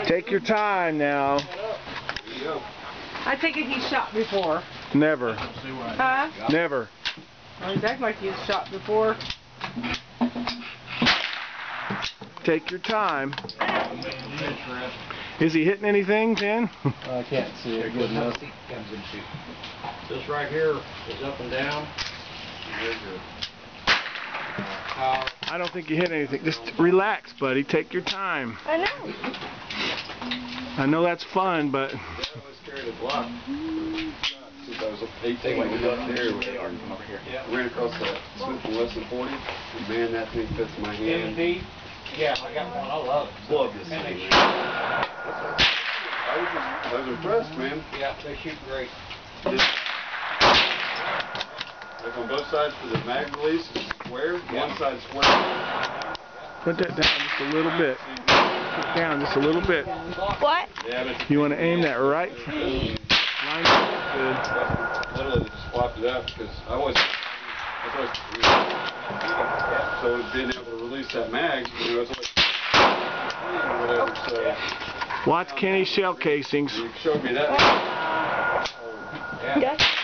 Take your time now. I take it he's shot before. Never. Huh? Never. Well, he's acting like he's shot before. Take your time. Is he hitting anything, Ken? I can't see it good enough. This right here is up and down. There's your power. I don't think you hit anything. Just relax, buddy. Take your time. I know. I know that's fun, but... I carried a block. Since I was 18, we got there. Ran across the Smith and Wesson 40. Man, that thing fits my hand. Yeah, I got one. I love it. Love this thing. I was impressed, man. Yeah, they shoot great. Like on both sides for the mag release, it's square. One side square. Put that down just a little bit. Put it down just a little bit. What? Yeah, but You want to aim that right? Line up good. literally they just swapped it out because I always, so being able to release that mag, you know, it's always whatever. So Watch Kenny's shell casings. you showed me that. Yeah.